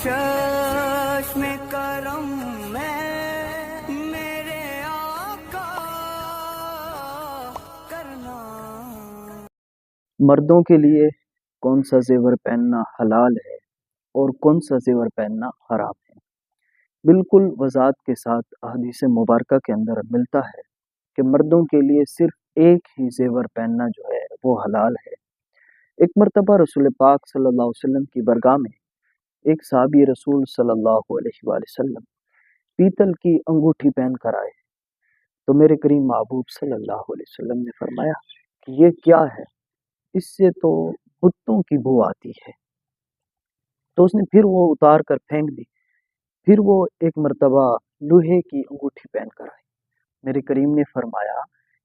चश्मे करम में मेरे आका करना। मर्दों के लिए कौन सा जेवर पहनना हलाल है और कौन सा जेवर पहनना हराम है। बिल्कुल वजाहत के साथ अहदीस मुबारका के अंदर मिलता है कि मर्दों के लिए सिर्फ एक ही जेवर पहनना जो है वो हलाल है। एक मरतबा रसूल पाक सल्लल्लाहु अलैहि वसल्लम की बरगाह में एक साहबी रसूल सल्लल्लाहु अलैहि वसल्लम पीतल की अंगूठी पहन कर आए, तो मेरे करीम महबूब सल्लल्लाहु अलैहि वसल्लम ने फरमाया कि ये क्या है, इससे तो कुत्तों की बू आती है। तो उसने फिर वो उतार कर फेंक दी। फिर वो एक मर्तबा लोहे की अंगूठी पहन कर आई। मेरे करीम ने फरमाया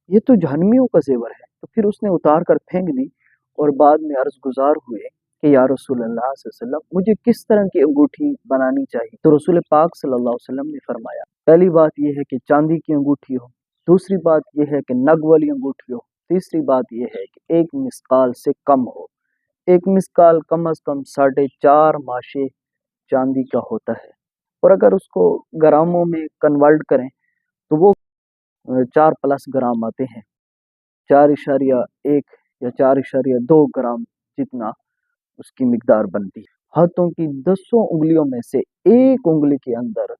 ये तो जहन्नमियों का जेवर है। तो फिर उसने उतार कर फेंक दी और बाद में अर्ज गुजार हुए कि या रसूल अल्लाह सल्लल्लाहु अलैहि वसल्लम, मुझे किस तरह की अंगूठी बनानी चाहिए। तो रसूल पाक सल्लल्लाहु अलैहि वसल्लम ने फरमाया, पहली बात यह है कि चांदी की अंगूठी हो, दूसरी बात यह है कि नग वाली अंगूठी हो, तीसरी बात यह है कि एक मिसकाल से कम हो। एक मिसकाल कम अज कम 4.5 माशे चांदी का होता है, और अगर उसको ग्रामों में कन्वर्ट करें तो वो 4+ ग्राम आते हैं। 4.1 या 4.2 ग्राम जितना उसकी मिकदार बनती है। हाथों की 10 उंगलियों में से एक उंगली के अंदर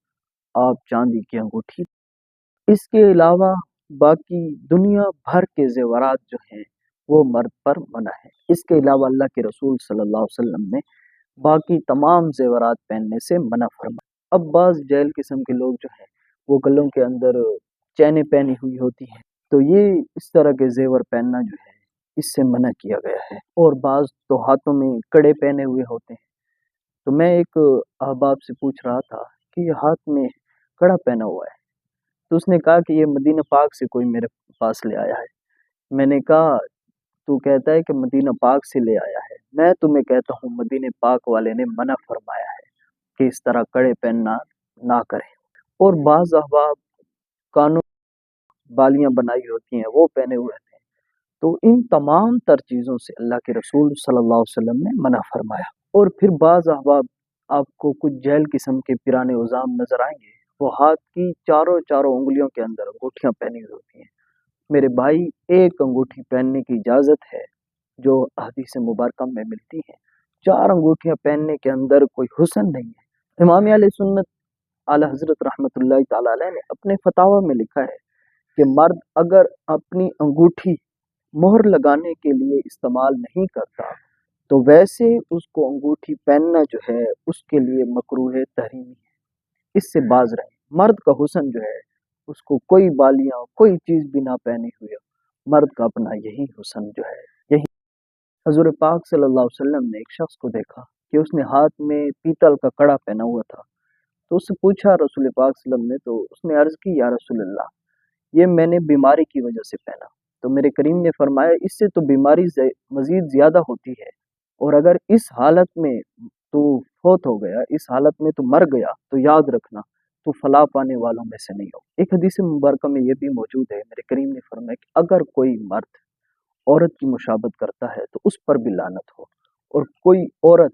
आप चांदी की अंगूठी। इसके अलावा बाकी दुनिया भर के जेवरात जो हैं वो मर्द पर मना है। इसके अलावा अल्लाह के रसूल सल्लल्लाहु अलैहि वसल्लम ने बाकी तमाम जेवरात पहनने से मना फरमाया। अब बाज जैल किस्म के लोग जो हैं वो गलों के अंदर चैनें पहनी हुई होती हैं, तो ये इस तरह के जेवर पहनना जो है इससे मना किया गया है। और बाज तो हाथों में कड़े पहने हुए होते हैं। तो मैं एक अहबाब से पूछ रहा था कि ये हाथ में कड़ा पहना हुआ है, तो उसने कहा कि ये मदीना पाक से कोई मेरे पास ले आया है। मैंने कहा तू कहता है कि मदीना पाक से ले आया है, मैं तुम्हें कहता हूँ मदीने पाक वाले ने मना फरमाया है कि इस तरह कड़े पहनना ना करें। और बाज अहबाब कानों बालियां बनाई होती हैं वो पहने हुए थे। तो इन तमाम तर चीज़ों से अल्लाह के रसूल सल्लल्लाहु अलैहि वसल्लम ने मना फरमाया। और फिर बाज अहबाब आपको कुछ जैल किस्म के पिराने उजाम नजर आएंगे, वो हाथ की चारों चारों उंगलियों के अंदर अंगूठियां पहनी हुई होती हैं। मेरे भाई, एक अंगूठी पहनने की इजाजत है जो हदीस मुबारक में मिलती है। 4 अंगूठियां पहनने के अंदर कोई हुस्न नहीं है। इमाम अहले सुन्नत आला हजरत रहमतुल्लाहि तआला अलैह ने अपने फतावा में लिखा है कि मर्द अगर अपनी अंगूठी मोहर लगाने के लिए इस्तेमाल नहीं करता तो वैसे उसको अंगूठी पहनना जो है उसके लिए मकरूह तहरीमी है। इससे बाज रहे। मर्द का हुस्न जो है उसको कोई बालियां कोई चीज भी ना पहने हुए, मर्द का अपना यही हुस्न जो है यही। हजूर पाक सल्लल्लाहु अलैहि वसल्लम ने एक शख्स को देखा कि उसने हाथ में पीतल का कड़ा पहना हुआ था। तो उससे पूछा रसूल पाक सल्लल्लाहु अलैहि वसल्लम ने, तो उसने अर्ज की या रसूल अल्लाह, ये मैंने बीमारी की वजह से पहना। तो मेरे करीम ने फरमाया इससे तो बीमारी मजीद ज्यादा होती है, और अगर इस हालत में तू फौत हो गया, इस हालत में तू मर गया, तो याद रखना तू फलाह पाने वालों में से नहीं हो। एक हदीस मुबारक में यह भी मौजूद है, मेरे करीम ने फरमाया कि अगर कोई मर्द औरत की मुशाबत करता है तो उस पर भी लानत हो, और कोई औरत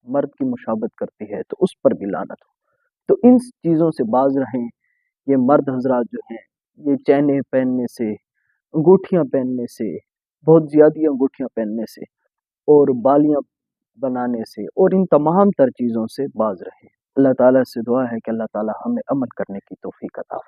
मर्द की मुशाबत करती है तो उस पर भी लानत हो। तो इन चीज़ों से बाज रहें। ये मर्द हजरात जो हैं ये चैनें पहनने से, अंगूठियां पहनने से, बहुत ज़्यादा अंगूठियां पहनने से और बालियां बनाने से और इन तमाम तर चीज़ों से बाज रहें। अल्लाह ताला से दुआ है कि अल्लाह ताला हमें अमल करने की तौफीक अता फरमाए।